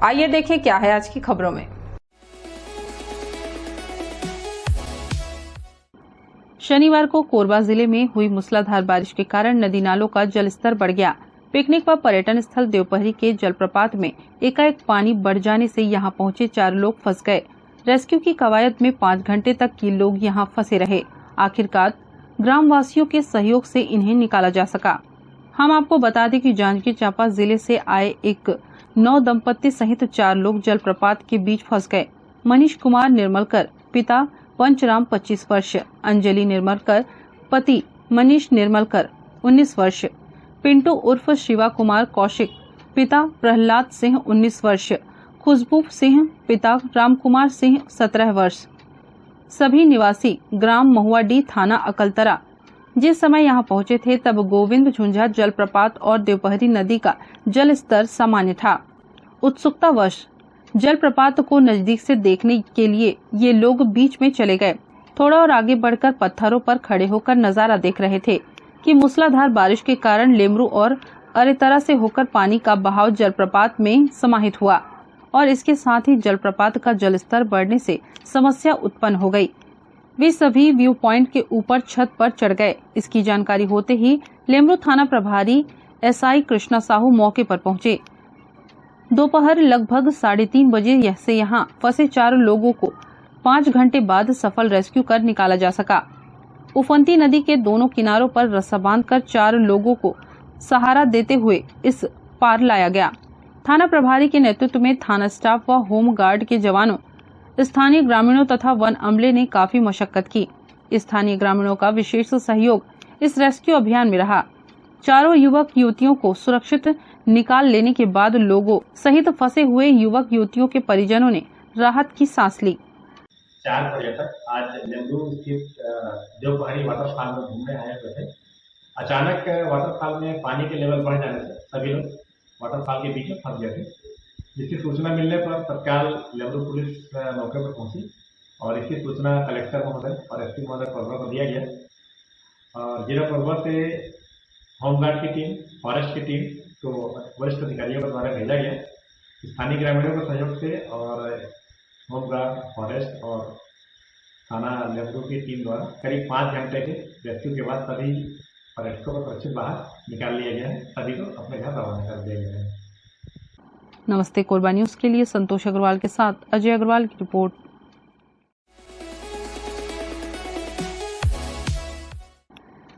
आइए देखें क्या है आज की खबरों में। शनिवार को कोरबा जिले में हुई मूसलाधार बारिश के कारण नदी नालों का जलस्तर बढ़ गया। पिकनिक व पर्यटन स्थल देवपहरी के जलप्रपात में एकाएक पानी बढ़ जाने से यहां पहुंचे 4 लोग फंस गए। रेस्क्यू की कवायद में 5 घंटे तक की लोग यहां फंसे रहे। आखिरकार ग्रामवासियों के सहयोग से इन्हें निकाला जा सका। हम आपको बता दें कि जांजगीर चांपा जिले से आए एक नव दंपत्ति सहित 4 लोग जलप्रपात के बीच फंस गए। मनीष कुमार निर्मलकर पिता पंचराम 25 वर्ष, अंजलि निर्मलकर पति मनीष निर्मलकर 19 वर्ष, पिंटू उर्फ शिवा कुमार कौशिक पिता प्रहलाद सिंह 19 वर्ष, खुशबू सिंह पिता राम कुमार सिंह 17 वर्ष, सभी निवासी ग्राम महुआडी थाना अकलतरा। जिस समय यहां पहुंचे थे तब गोविंद झुंझा जलप्रपात और देवपहरी नदी का जल स्तर सामान्य था। उत्सुकतावश जलप्रपात को नजदीक से देखने के लिए ये लोग बीच में चले गए। थोड़ा और आगे बढ़कर पत्थरों पर खड़े होकर नजारा देख रहे थे कि मूसलाधार बारिश के कारण लेमरू और अरेतरा से होकर पानी का बहाव जलप्रपात में समाहित हुआ और इसके साथ ही जलप्रपात का जलस्तर बढ़ने से समस्या उत्पन्न हो गई। वे सभी व्यू पॉइंट के ऊपर छत पर चढ़ गए। इसकी जानकारी होते ही लेमरू थाना प्रभारी एसआई कृष्णा साहू मौके पर पहुंचे। दोपहर लगभग 3:30 बजे से यहां फंसे 4 लोगों को 5 घंटे बाद सफल रेस्क्यू कर निकाला जा सका। उफंती नदी के दोनों किनारों पर रस्सा बांधकर 4 लोगों को सहारा देते हुए इस पार लाया गया। थाना प्रभारी के नेतृत्व में थाना स्टाफ व होम गार्ड के जवानों, स्थानीय ग्रामीणों तथा वन अमले ने काफी मशक्कत की। स्थानीय ग्रामीणों का विशेष सहयोग इस रेस्क्यू अभियान में रहा। 4 युवक युवतियों को सुरक्षित निकाल लेने के बाद लोगों सहित फंसे हुए युवक युवतियों के परिजनों ने राहत की सांस ली। 4 पर्यटक आज लेमरू स्थित देवपहरी वाटरफॉल में घूमने आए हुए थे। अचानक वाटरफॉल में पानी के लेवल बढ़ जाने से सभी लोग वाटरफॉल के बीच में फंस गए थे। जिसकी सूचना मिलने पर तत्काल लेमरू पुलिस मौके पर पहुंची और इसकी सूचना कलेक्टर महोदय और एसपी महोदय कोरबा को दिया गया। और जिला कोरबा से होमगार्ड की टीम, फॉरेस्ट की टीम को वरिष्ठ अधिकारियों के द्वारा भेजा गया। स्थानीय ग्रामीणों के सहयोग से और होमगार्ड, फॉरेस्ट और थाना लेमरू की टीम द्वारा करीब 5 घंटे के रेस्क्यू के बाद सभी पर्यटकों को सुरक्षित बाहर निकाल लिया गया है। सभी को अपने घर रवाना कर दिया गया है। नमस्ते कोरबा न्यूज के लिए संतोष अग्रवाल के साथ अजय अग्रवाल की रिपोर्ट।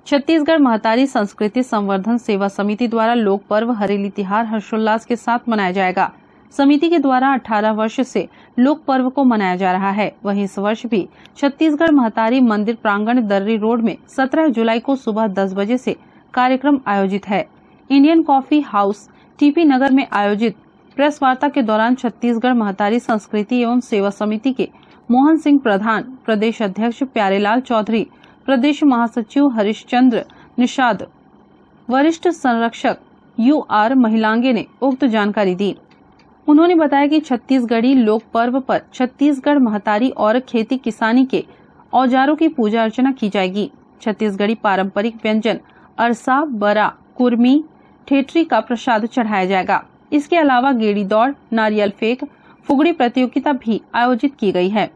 छत्तीसगढ़ महतारी संस्कृति संवर्धन सेवा समिति द्वारा लोक पर्व हरेली तिहार हर्षोल्लास के साथ मनाया जाएगा। समिति के द्वारा 18 वर्ष से लोक पर्व को मनाया जा रहा है। वहीं इस वर्ष भी छत्तीसगढ़ महतारी मंदिर प्रांगण दर्री रोड में 17 जुलाई को सुबह 10 बजे से कार्यक्रम आयोजित है। इंडियन कॉफी हाउस टीपी नगर में आयोजित प्रेस वार्ता के दौरान छत्तीसगढ़ महतारी संस्कृति एवं सेवा समिति के मोहन सिंह प्रधान, प्रदेश अध्यक्ष प्यारेलाल चौधरी, प्रदेश महासचिव हरिश्चंद्र निषाद, वरिष्ठ संरक्षक UR महिलांगे ने उक्त जानकारी दी। उन्होंने बताया कि छत्तीसगढ़ी लोक पर्व पर छत्तीसगढ़ महतारी और खेती किसानी के औजारों की पूजा अर्चना की जाएगी। छत्तीसगढ़ी पारंपरिक व्यंजन अरसा, बरा, कुर्मी, ठेठरी का प्रसाद चढ़ाया जाएगा। इसके अलावा गेड़ी दौड़, नारियल फेंक, फुगड़ी प्रतियोगिता भी आयोजित की गई है।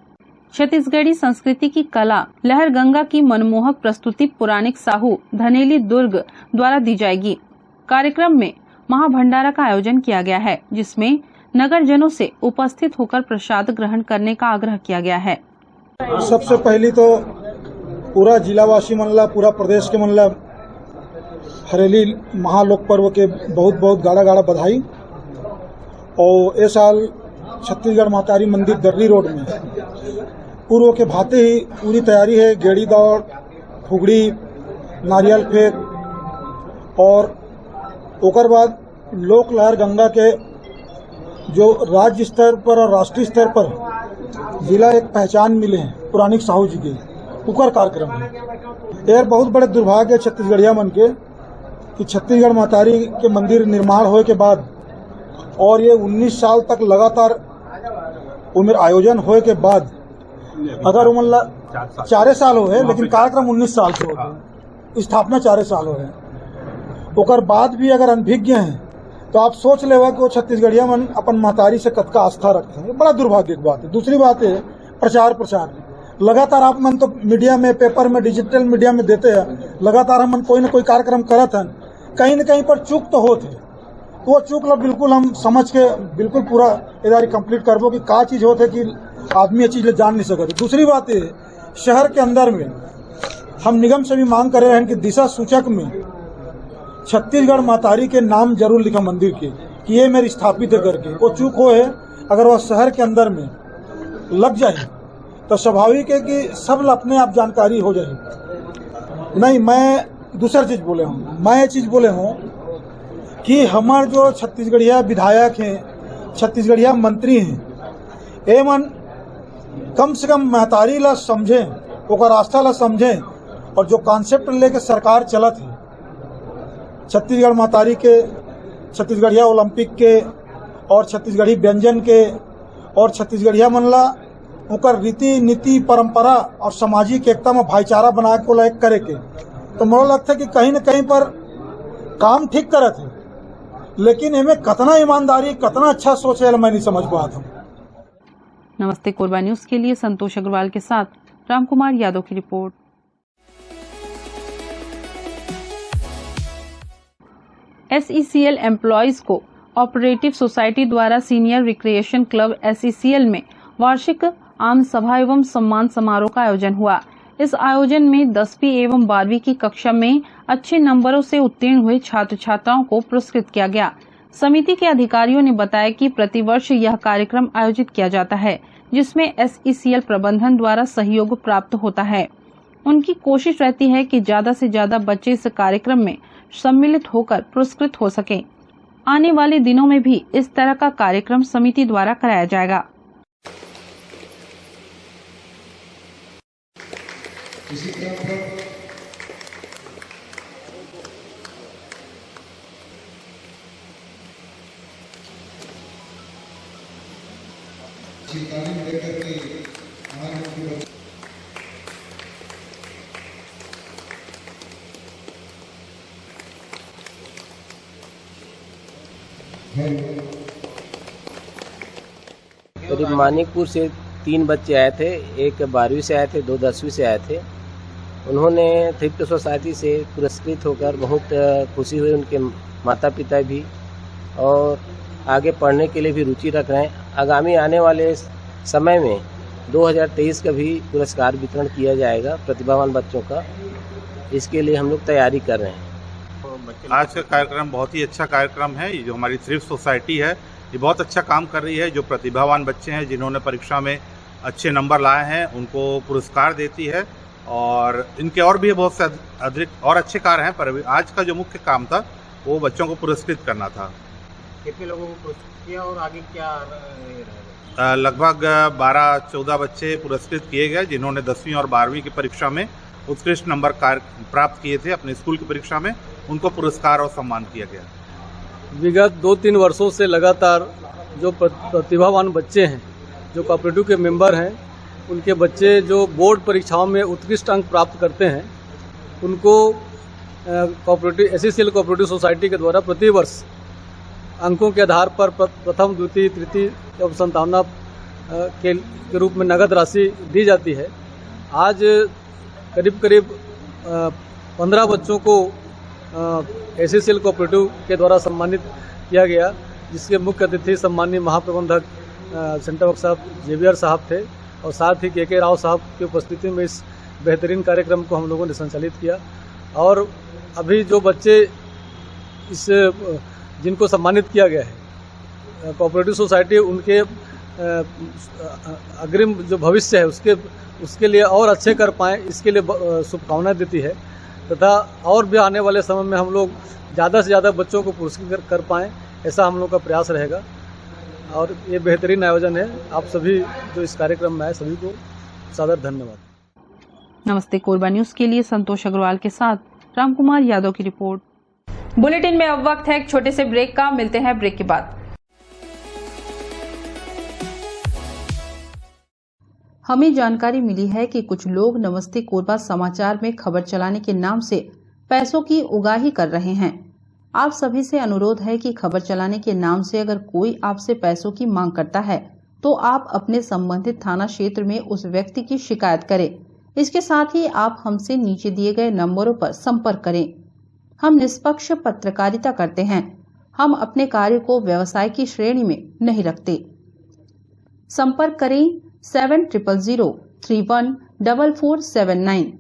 छत्तीसगढ़ी संस्कृति की कला लहर गंगा की मनमोहक प्रस्तुति पुराणिक साहू धनेली दुर्ग द्वारा दी जाएगी। कार्यक्रम में महाभंडारा का आयोजन किया गया है, जिसमें नगरजनों से उपस्थित होकर प्रसाद ग्रहण करने का आग्रह किया गया है। सबसे पहली तो पूरा जिलावासी मनला, पूरा प्रदेश के मनला हरेली महालोक पर्व के बहुत बहुत गाढ़ा गाढ़ा बधाई। और इस साल छत्तीसगढ़ महतारी मंदिर दर्री रोड में पूर्व के भांति ही पूरी तैयारी है। गेड़ी दौड़, फुगड़ी, नारियल फेंक और ओकर बाद लोक लहर गंगा के जो राज्य स्तर पर और राष्ट्रीय स्तर पर जिला एक पहचान मिले हैं पुरानिक साहू जी के, उकर कार्यक्रम है। यह बहुत बड़े दुर्भाग्य है छत्तीसगढ़िया मन के कि छत्तीसगढ़ महतारी के मंदिर निर्माण होने के बाद और ये 19 साल तक लगातार उम्र आयोजन होए के बाद अगर उमन 4 साल हो है, लेकिन कार्यक्रम 19 साल से हो गए, स्थापना 4 साल हो है। ओकर बाद भी अगर अनभिज्ञ हैं तो आप सोच लेवा कि वो छत्तीसगढ़िया मन अपन महतारी से कतका आस्था रखते हैं। बड़ा दुर्भाग्य की बात है। दूसरी बात है प्रचार लगातार आप मन तो मीडिया में, पेपर में, डिजिटल मीडिया में देते हैं, लगातार हम कोई न कोई कार्यक्रम करत हैं, कहीं न कहीं पर चूक तो होते, तो वो चूक ला बिल्कुल हम समझ के बिल्कुल पूरा इदारी कंप्लीट करबो कि का चीज होते कि आदमी ये चीज जान नहीं सकते। दूसरी बात है शहर के अंदर में हम निगम से भी मांग कर रहे हैं कि दिशा सूचक में छत्तीसगढ़ महतारी के नाम जरूर लिखा मंदिर के कि ये मेरी स्थापित है करके। वो चूक हो है अगर वह शहर के अंदर में लग जाए तो स्वाभाविक है कि सब अपने आप जानकारी हो जाए। नहीं, मैं दूसरा चीज बोले हूँ, मैं ये चीज बोले हूँ कि हमारे जो छत्तीसगढ़िया विधायक हैं, छत्तीसगढ़िया मंत्री हैं, ए मन कम से कम महतारी ला समझें, ओकर आस्था ला समझें और जो कॉन्सेप्ट लेके सरकार चलत है छत्तीसगढ़ महतारी के, छत्तीसगढ़िया ओलंपिक के और छत्तीसगढ़ी व्यंजन के और छत्तीसगढ़िया मन ला ओकर रीति नीति परंपरा और सामाजिक एकता में भाईचारा बना के ओला एक करे के, तो मोला लगता है कि कहीं न कहीं पर काम ठीक करत है, लेकिन इनमें कितना ईमानदारी, कितना अच्छा सोच है मैं नहीं समझ पाता हूँ। नमस्ते कोरबा न्यूज के लिए संतोष अग्रवाल के साथ रामकुमार यादव की report. SECL employees co operative society द्वारा सीनियर रिक्रिएशन क्लब SECL में वार्षिक आम सभा एवं सम्मान समारोह का आयोजन हुआ। इस आयोजन में 10वीं एवं 12वीं की कक्षा में अच्छे नंबरों से उत्तीर्ण हुए छात्र छात्राओं को पुरस्कृत किया गया। समिति के अधिकारियों ने बताया कि प्रतिवर्ष यह कार्यक्रम आयोजित किया जाता है, जिसमें SECL प्रबंधन द्वारा सहयोग प्राप्त होता है। उनकी कोशिश रहती है कि ज्यादा से ज्यादा बच्चे इस कार्यक्रम में सम्मिलित होकर पुरस्कृत हो सकें। आने वाले दिनों में भी इस तरह का कार्यक्रम समिति द्वारा कराया जाएगा। इसी क्रम पर तालीम लेकर के हमारे मुख्य करीब मानिकपुर से 3 बच्चे आए थे, एक 12वीं से आए थे, 2 10वीं से आए थे। उन्होंने थ्रिफ्ट सोसाइटी से पुरस्कृत होकर बहुत खुशी हुई। उनके माता पिता भी और आगे पढ़ने के लिए भी रुचि रख रहे हैं। आगामी आने वाले समय में 2023 का भी पुरस्कार वितरण किया जाएगा प्रतिभावान बच्चों का। इसके लिए हम लोग तैयारी कर रहे हैं। आज का कार्यक्रम बहुत ही अच्छा कार्यक्रम है। ये जो हमारी थ्रिफ्ट सोसाइटी है ये बहुत अच्छा काम कर रही है। जो प्रतिभावान बच्चे हैं जिन्होंने परीक्षा में अच्छे नंबर लाए हैं उनको पुरस्कार देती है और इनके और भी बहुत से अतिरिक्त और अच्छे कार्य हैं, पर आज का जो मुख्य काम था वो बच्चों को पुरस्कृत करना था। कितने लोगों को पुरस्कृत किया और आगे क्या? लगभग 12-14 बच्चे पुरस्कृत किए गए जिन्होंने 10वीं और 12वीं की परीक्षा में उत्कृष्ट नंबर प्राप्त किए थे। अपने स्कूल की परीक्षा में उनको पुरस्कार और सम्मान किया गया। विगत 2-3 वर्षों से लगातार जो प्रतिभावान बच्चे हैं, जो कोऑपरेटिव के मेंबर हैं, उनके बच्चे जो बोर्ड परीक्षाओं में उत्कृष्ट अंक प्राप्त करते हैं, उनको कोऑपरेटिव SECL कोऑपरेटिव सोसाइटी के द्वारा प्रतिवर्ष अंकों के आधार पर प्रथम, द्वितीय, तृतीय एवं संतावना के रूप में नगद राशि दी जाती है। आज करीब 15 बच्चों को SECL कोऑपरेटिव के द्वारा सम्मानित किया गया, जिसके मुख्य अतिथि सम्मानीय महाप्रबंधक सेंटर वर्क साहब जेवियर साहब थे और साथ ही KK राव साहब की उपस्थिति में इस बेहतरीन कार्यक्रम को हम लोगों ने संचालित किया। और अभी जो बच्चे इस जिनको सम्मानित किया गया है कोऑपरेटिव सोसाइटी, उनके अग्रिम जो भविष्य है उसके लिए और अच्छे कर पाएँ, इसके लिए शुभकामनाएं देती है तथा और भी आने वाले समय में हम लोग ज़्यादा से ज़्यादा बच्चों को पुरस्कृत कर पाएँ, ऐसा हम लोग का प्रयास रहेगा। और ये बेहतरीन आयोजन है। आप सभी जो इस कार्यक्रम में आए सभी को सादर धन्यवाद। नमस्ते कोरबा न्यूज के लिए संतोष अग्रवाल के साथ रामकुमार यादव की रिपोर्ट। बुलेटिन में अब वक्त है एक छोटे से ब्रेक का। मिलते हैं ब्रेक के बाद। हमें जानकारी मिली है कि कुछ लोग नमस्ते कोरबा समाचार में खबर चलाने के नाम से पैसों की उगाही कर रहे हैं। आप सभी से अनुरोध है कि खबर चलाने के नाम से अगर कोई आपसे पैसों की मांग करता है तो आप अपने संबंधित थाना क्षेत्र में उस व्यक्ति की शिकायत करें। इसके साथ ही आप हमसे नीचे दिए गए नंबरों पर संपर्क करें। हम निष्पक्ष पत्रकारिता करते हैं। हम अपने कार्य को व्यवसाय की श्रेणी में नहीं रखते। संपर्क करें 7000314479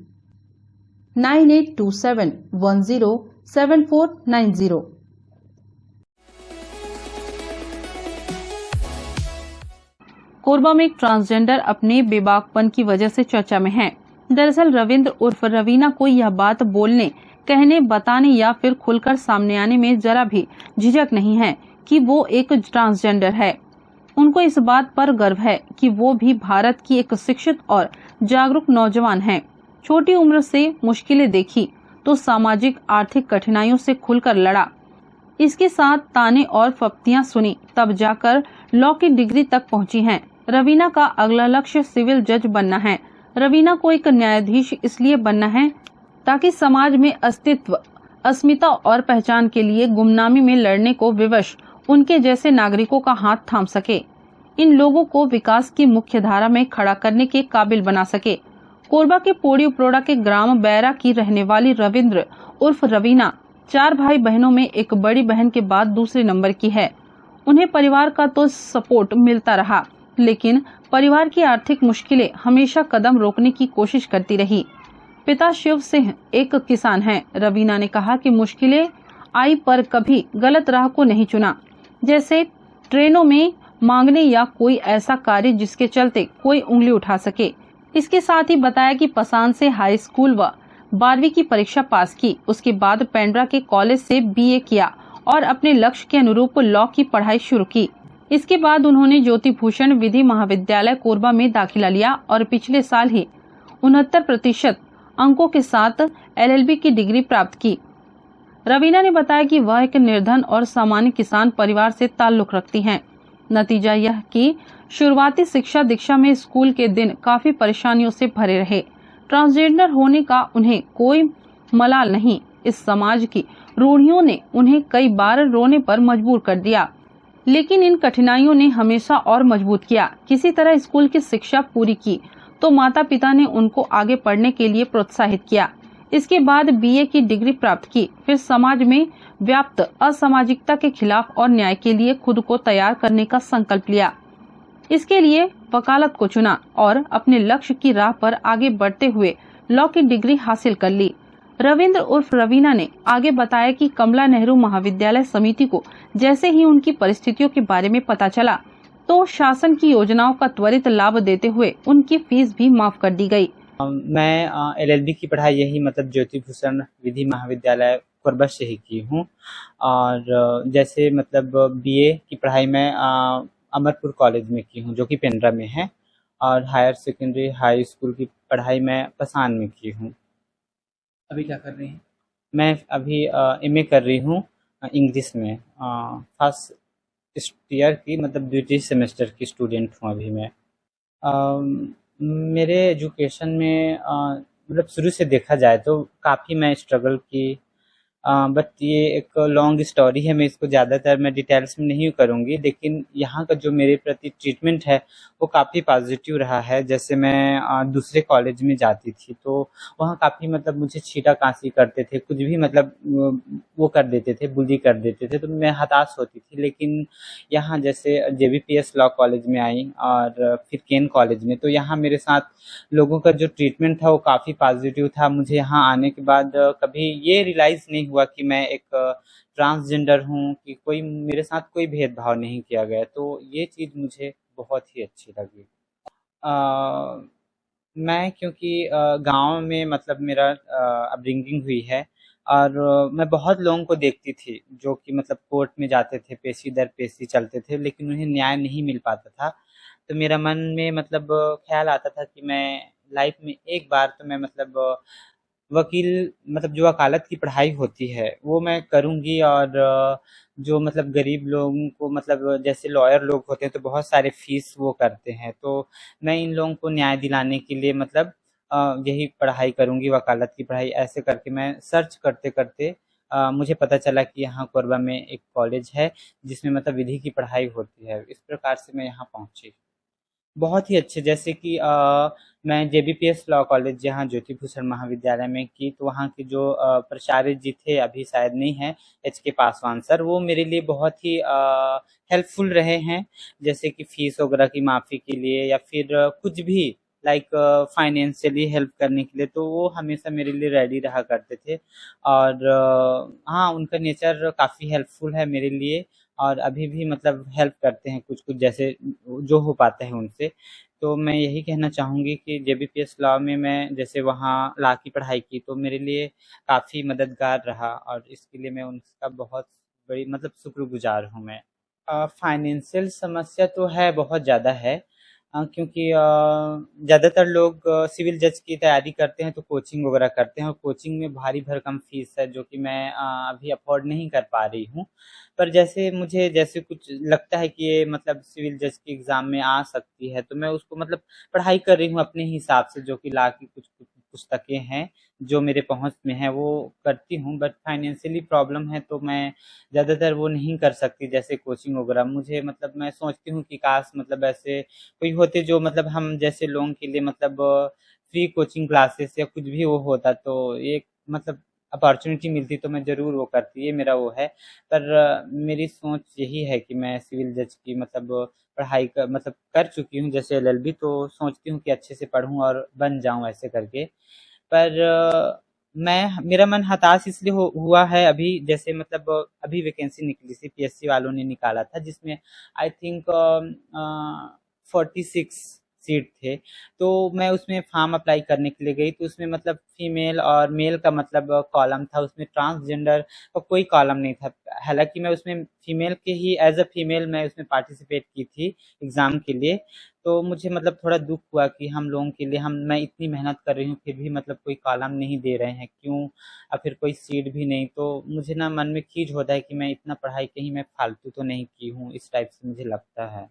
9827107490। कोरबा में एक ट्रांसजेंडर अपने बेबाकपन की वजह से चर्चा में है। दरअसल रविंद्र उर्फ रवीना को यह बात बोलने, कहने, बताने या फिर खुलकर सामने आने में जरा भी झिझक नहीं है कि वो एक ट्रांसजेंडर है। उनको इस बात पर गर्व है कि वो भी भारत की एक शिक्षित और जागरूक नौजवान है। छोटी उम्र से मुश्किलें देखी तो सामाजिक आर्थिक कठिनाइयों से खुलकर लड़ा। इसके साथ ताने और फप्तियां सुनी, तब जाकर लॉ की डिग्री तक पहुंची हैं। रवीना का अगला लक्ष्य सिविल जज बनना है। रवीना को एक न्यायाधीश इसलिए बनना है ताकि समाज में अस्तित्व, अस्मिता और पहचान के लिए गुमनामी में लड़ने को विवश उनके जैसे नागरिकों का हाथ थाम सके, इन लोगों को विकास की मुख्य धारा में खड़ा करने के काबिल बना सके। कोरबा के पोड़ी उपरोड़ा के ग्राम बैरा की रहने वाली रविंद्र उर्फ रवीना 4 भाई बहनों में एक बड़ी बहन के बाद दूसरे नंबर की है। उन्हें परिवार का तो सपोर्ट मिलता रहा, लेकिन परिवार की आर्थिक मुश्किलें हमेशा कदम रोकने की कोशिश करती रही। पिता शिव सिंह एक किसान हैं। रवीना ने कहा कि मुश्किलें आई पर कभी गलत राह को नहीं चुना, जैसे ट्रेनों में मांगने या कोई ऐसा कार्य जिसके चलते कोई उंगली उठा सके। इसके साथ ही बताया कि पसान से हाई स्कूल व 12वीं की परीक्षा पास की। उसके बाद पेंड्रा के कॉलेज से BA किया और अपने लक्ष्य के अनुरूप लॉ की पढ़ाई शुरू की। इसके बाद उन्होंने ज्योति भूषण विधि महाविद्यालय कोरबा में दाखिला लिया और पिछले साल ही 69% अंकों के साथ LLB की डिग्री प्राप्त की। रवीना ने बताया कि वह एक निर्धन और सामान्य किसान परिवार से ताल्लुक रखती हैं। नतीजा यह कि शुरुआती शिक्षा दीक्षा में स्कूल के दिन काफी परेशानियों से भरे रहे। ट्रांसजेंडर होने का उन्हें कोई मलाल नहीं। इस समाज की रूढ़ियों ने उन्हें कई बार रोने पर मजबूर कर दिया, लेकिन इन कठिनाइयों ने हमेशा और मजबूत किया। किसी तरह स्कूल की शिक्षा पूरी की तो माता पिता ने उनको आगे पढ़ने के लिए प्रोत्साहित किया। इसके बाद BA की डिग्री प्राप्त की। फिर समाज में व्याप्त असामाजिकता के खिलाफ और न्याय के लिए खुद को तैयार करने का संकल्प लिया। इसके लिए वकालत को चुना और अपने लक्ष्य की राह पर आगे बढ़ते हुए लॉ की डिग्री हासिल कर ली। रविंद्र उर्फ रवीना ने आगे बताया कि कमला नेहरू महाविद्यालय समिति को जैसे ही उनकी परिस्थितियों के बारे में पता चला तो शासन की योजनाओं का त्वरित लाभ देते हुए उनकी फीस भी माफ कर दी गई। मैं LLB की पढ़ाई यही मतलब ज्योति भूषण विधि महाविद्यालय कोरबा से ही की हूँ। और जैसे मतलब BA की पढ़ाई मैं अमरपुर कॉलेज में की हूँ जो कि पेंड्रा में है। और हायर सेकेंडरी हाई स्कूल की पढ़ाई मैं पसान में की हूँ। अभी क्या कर रही हैं? मैं अभी MA कर रही हूँ इंग्लिश में। फर्स्ट ईयर की मतलब द्वितीय सेमेस्टर की स्टूडेंट हूँ अभी मैं। मेरे एजुकेशन में मतलब शुरू से देखा जाए तो काफ़ी मैं स्ट्रगल की, बट ये एक लॉन्ग स्टोरी है। मैं इसको ज़्यादातर मैं डिटेल्स में नहीं करूँगी, लेकिन यहाँ का जो मेरे प्रति ट्रीटमेंट है वो काफ़ी पॉजिटिव रहा है। जैसे मैं दूसरे कॉलेज में जाती थी तो वहाँ काफ़ी मतलब मुझे छीटा कांसी करते थे, कुछ भी मतलब वो कर देते थे, बुली कर देते थे, तो मैं हताश होती थी। लेकिन यहाँ जैसे JBPS लॉ कॉलेज में आई और फिर केन कॉलेज में, तो यहाँ मेरे साथ लोगों का जो ट्रीटमेंट था वो काफ़ी पॉजिटिव था। मुझे यहाँ आने के बाद कभी ये रियलाइज़ नहीं हुआ कि मैं एक ट्रांसजेंडर हूँ, कि कोई मेरे साथ कोई भेदभाव नहीं किया गया। तो ये चीज़ मुझे बहुत ही अच्छी लगी। मैं क्योंकि गांव में मतलब मेरा अपब्रिंगिंग हुई है और मैं बहुत लोगों को देखती थी जो कि मतलब कोर्ट में जाते थे, पेशी दर पेशी चलते थे, लेकिन उन्हें न्याय नहीं मिल पाता था। तो मेरा मन में मतलब ख्याल आता था कि मैं लाइफ में एक बार तो मैं मतलब वकील मतलब जो वकालत की पढ़ाई होती है वो मैं करूँगी। और जो मतलब गरीब लोगों को मतलब जैसे लॉयर लोग होते हैं तो बहुत सारे फीस वो करते हैं, तो मैं इन लोगों को न्याय दिलाने के लिए मतलब यही पढ़ाई करूँगी, वकालत की पढ़ाई। ऐसे करके मैं सर्च करते करते मुझे पता चला कि यहाँ कोरबा में एक कॉलेज है जिसमें मतलब विधि की पढ़ाई होती है। इस प्रकार से मैं यहाँ पहुँची। बहुत ही अच्छे, जैसे कि मैं जेबीपीएस लॉ कॉलेज जहाँ ज्योति भूषण महाविद्यालय में की, तो वहाँ के जो प्राचार्य जी थे, अभी शायद नहीं है, HK पासवान सर, वो मेरे लिए बहुत ही हेल्पफुल रहे हैं, जैसे कि फीस वगैरह की माफ़ी के लिए या फिर कुछ भी लाइक फाइनेंशियली हेल्प करने के लिए, तो वो हमेशा मेरे लिए रेडी रहा करते थे। और हाँ, उनका नेचर काफ़ी हेल्पफुल है मेरे लिए, और अभी भी मतलब हेल्प करते हैं कुछ कुछ जैसे जो हो पाता है उनसे। तो मैं यही कहना चाहूँगी कि जेबीपीएस लॉ में मैं जैसे वहाँ लॉ की पढ़ाई की, तो मेरे लिए काफ़ी मददगार रहा, और इसके लिए मैं उनका बहुत बड़ी मतलब शुक्रगुजार हूँ मैं। फाइनेंशियल समस्या तो है, बहुत ज़्यादा है, क्योंकि ज़्यादातर लोग सिविल जज की तैयारी करते हैं तो कोचिंग वगैरह करते हैं, और कोचिंग में भारी भरकम फीस है जो कि मैं अभी अफोर्ड नहीं कर पा रही हूँ। पर जैसे मुझे जैसे कुछ लगता है कि ये मतलब सिविल जज के एग्ज़ाम में आ सकती है, तो मैं उसको मतलब पढ़ाई कर रही हूँ अपने हिसाब से, जो कि लॉ की कुछ पुस्तकें हैं जो मेरे पहुँच में है वो करती हूँ। बट फाइनेंशियली प्रॉब्लम है तो मैं ज़्यादातर वो नहीं कर सकती, जैसे कोचिंग वगैरह। मुझे मतलब मैं सोचती हूँ कि काश मतलब ऐसे कोई होते जो मतलब हम जैसे लोगों के लिए मतलब फ्री कोचिंग क्लासेस या कुछ भी वो होता, तो एक मतलब अपॉर्चुनिटी मिलती तो मैं ज़रूर वो करती, ये मेरा वो है। पर मेरी सोच यही है कि मैं सिविल जज की मतलब पढ़ाई मतलब कर चुकी हूँ जैसे LLB, तो सोचती हूँ कि अच्छे से पढ़ूँ और बन जाऊँ ऐसे करके। पर मेरा मन हताश इसलिए हुआ है अभी, जैसे मतलब अभी वैकेंसी निकली थी, PSC वालों ने निकाला था, जिसमें आई थिंक 46 सीट थे। तो मैं उसमें फॉर्म अप्लाई करने के लिए गई, तो उसमें मतलब फीमेल और मेल का मतलब कॉलम था, उसमें ट्रांसजेंडर का कोई कॉलम नहीं था। हालांकि मैं उसमें फीमेल के ही एज अ फीमेल मैं उसमें पार्टिसिपेट की थी एग्ज़ाम के लिए। तो मुझे मतलब थोड़ा दुख हुआ कि हम लोगों के लिए मैं इतनी मेहनत कर रही हूँ फिर भी मतलब कोई कॉलम नहीं दे रहे हैं, क्यों? और फिर कोई सीट भी नहीं, तो मुझे ना मन में खीज होता है कि मैं इतना पढ़ाई कहीं मैं फालतू तो नहीं की हूँ, इस टाइप से मुझे लगता है।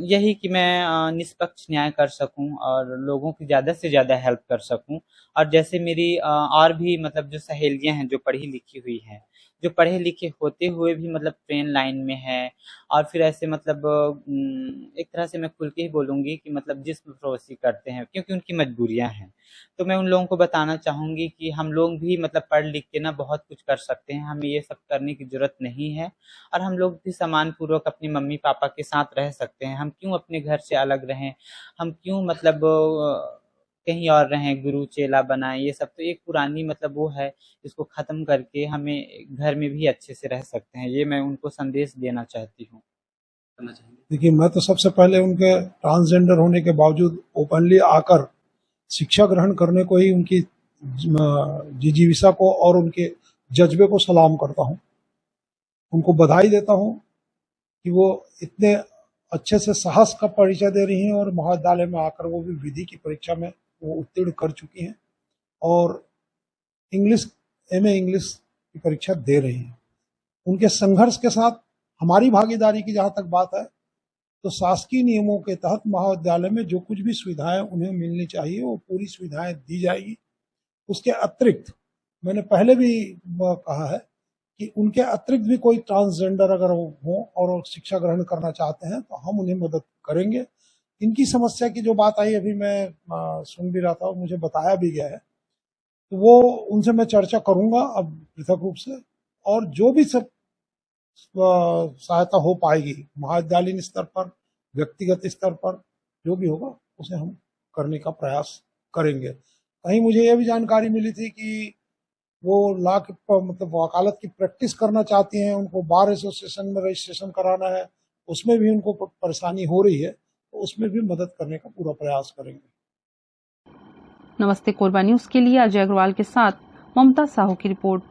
यही कि मैं निष्पक्ष न्याय कर सकूं और लोगों की ज़्यादा से ज़्यादा हेल्प कर सकूं। और जैसे मेरी और भी मतलब जो सहेलियां हैं जो पढ़ी लिखी हुई हैं, जो पढ़े लिखे होते हुए भी मतलब ट्रेन लाइन में है, और फिर ऐसे मतलब एक तरह से मैं खुल के ही बोलूँगी कि मतलब जिस्म फरोशी करते हैं क्योंकि उनकी मजबूरियां हैं। तो मैं उन लोगों को बताना चाहूँगी कि हम लोग भी मतलब पढ़ लिख के ना बहुत कुछ कर सकते हैं, हमें ये सब करने की ज़रूरत नहीं है, और हम लोग भी सम्मानपूर्वक अपने मम्मी पापा के साथ रह सकते हैं। हम क्यों अपने घर से अलग रहें, हम क्यों मतलब कहीं और रहें, गुरु चेला बनाएं, ये सब तो एक पुरानी मतलब वो है, इसको ख़त्म करके हमें घर में भी अच्छे से रह सकते हैं। ये मैं उनको संदेश देना चाहती हूँ। करना चाहेंगे? देखिए, मैं तो सबसे पहले उनके ट्रांसजेंडर होने के बावजूद ओपनली आकर शिक्षा ग्रहण करने को ही उनकी जिजीविषा को और उनके जज्बे को सलाम करता हूँ। उनको बधाई देता हूँ कि वो इतने अच्छे से साहस का परिचय दे रही हैं और महाविद्यालय में आकर वो भी विधि की परीक्षा में वो उत्तीर्ण कर चुकी हैं और MA इंग्लिश की परीक्षा दे रही हैं। उनके संघर्ष के साथ हमारी भागीदारी की जहाँ तक बात है, तो शासकीय नियमों के तहत महाविद्यालय में जो कुछ भी सुविधाएं उन्हें मिलनी चाहिए वो पूरी सुविधाएं दी जाएगी। उसके अतिरिक्त मैंने पहले भी कहा है कि उनके अतिरिक्त भी कोई ट्रांसजेंडर अगर हो और शिक्षा ग्रहण करना चाहते हैं तो हम उन्हें मदद करेंगे। इनकी समस्या की जो बात आई अभी मैं सुन भी रहा था और मुझे बताया भी गया है, तो वो उनसे मैं चर्चा करूंगा अब पृथक रूप से, और जो भी सब सहायता हो पाएगी महाविद्यालयीन स्तर पर, व्यक्तिगत स्तर पर, जो भी होगा उसे हम करने का प्रयास करेंगे। कहीं मुझे यह भी जानकारी मिली थी कि वो लॉ की मतलब वकालत की प्रैक्टिस करना चाहती हैं, उनको बार एसोसिएशन में रजिस्ट्रेशन कराना है, उसमें भी उनको परेशानी हो रही है, तो उसमें भी मदद करने का पूरा प्रयास करेंगे। नमस्ते कोरबा न्यूज के लिए अजय अग्रवाल के साथ ममता साहू की रिपोर्ट।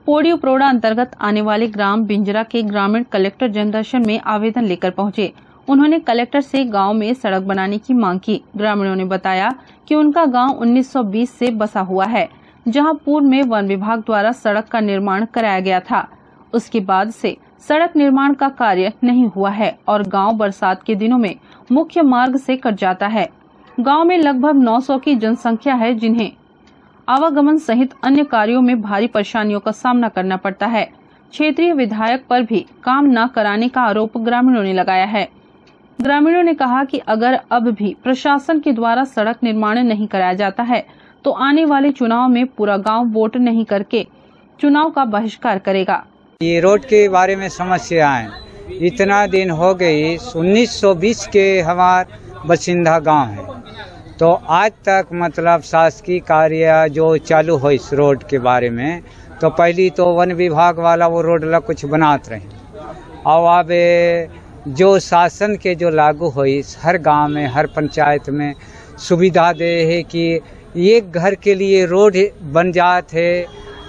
पोड़ी उपरोड़ा अंतर्गत आने वाले ग्राम बिंजरा के ग्रामीण कलेक्टर जनदर्शन में आवेदन लेकर पहुंचे। उन्होंने कलेक्टर से गांव में सड़क बनाने की मांग की। ग्रामीणों ने बताया कि उनका गांव 1920 से बसा हुआ है, जहां पूर्व में वन विभाग द्वारा सड़क का निर्माण कराया गया था। उसके बाद से सड़क निर्माण का कार्य नहीं हुआ है और गांव बरसात के दिनों में मुख्य मार्ग से कट जाता है। गांव में लगभग 900 की जनसंख्या है, जिन्हें आवागमन सहित अन्य कार्यों में भारी परेशानियों का सामना करना पड़ता है। क्षेत्रीय विधायक पर भी काम न कराने का आरोप ग्रामीणों ने लगाया है। ग्रामीणों ने कहा कि अगर अब भी प्रशासन के द्वारा सड़क निर्माण नहीं कराया जाता है तो आने वाले चुनाव में पूरा गांव वोट नहीं करके चुनाव का बहिष्कार करेगा। ये रोड के बारे में समस्याएं इतना दिन हो गई, 1920 के हमार बसिंदा गांव है, तो आज तक मतलब शासकीय कार्य जो चालू हो इस रोड के बारे में, तो पहली तो वन विभाग वाला वो रोड ला कुछ बनाते रहे, और अब जो शासन के जो लागू हुई हर गांव में हर पंचायत में सुविधा दे है कि एक घर के लिए रोड बन जाते,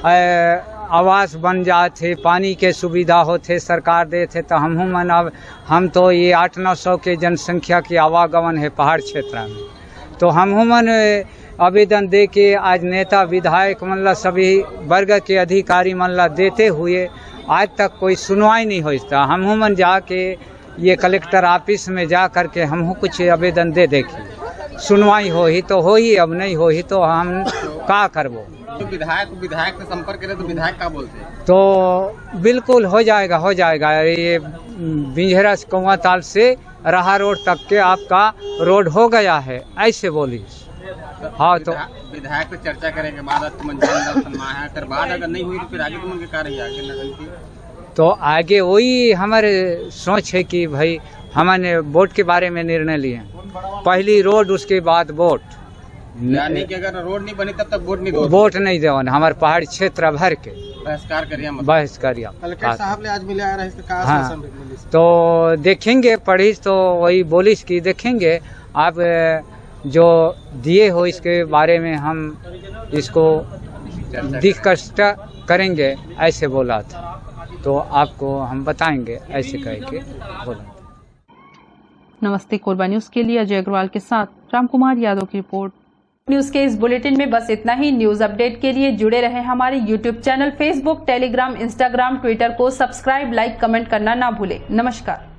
आवास बन जाते, पानी के सुविधा होते सरकार देते। तो हम तो ये 800-900 के जनसंख्या की आवागमन है पहाड़ क्षेत्र में, तो हम आवेदन दे के आज नेता विधायक मतलब सभी वर्ग के अधिकारी मतलब देते हुए आज तक कोई सुनवाई नहीं होता। हम जाके ये कलेक्टर ऑफिस में जा करके हम कुछ आवेदन दे देखी, सुनवाई हो ही तो हो ही, अब नहीं हो ही तो हम का करबो। तो विधायक से संपर्क करे तो विधायक का बोलते हैं? तो बिल्कुल हो जाएगा। ये बिंझरा से कौआ ताल से रहा रोड तक के आपका रोड हो गया है, ऐसे बोली। हाँ, तो विधायक से चर्चा करेंगे बाद फिर बाद अगर नहीं हुई तो फिर आगे तुम क्या रही आगे नगर की? तो आगे वही हमारे सोच है कि भाई हमने वोट के बारे में निर्णय लिए, पहली रोड उसके बाद वोट। यानी कि अगर रोड नहीं बनी तब तक वोट नहीं देवन, हमारे पहाड़ी क्षेत्र भर के बहिष्कार करिए। कलेक्टर साहब ने आज मिले आ रहे हैं, हाँ, तो देखेंगे पढ़ी तो वही बोलिस की देखेंगे आप जो दिए हो इसके बारे में हम इसको डिस्कस करेंगे, ऐसे बोला था, तो आपको हम बताएंगे ऐसे कह के बोला। नमस्ते कोरबा न्यूज के लिए अजय अग्रवाल के साथ रामकुमार यादव की रिपोर्ट। न्यूज के इस बुलेटिन में बस इतना ही। न्यूज अपडेट के लिए जुड़े रहे हमारे YouTube channel, Facebook, Telegram, Instagram, Twitter को सब्सक्राइब, लाइक, कमेंट करना ना भूले। नमस्कार।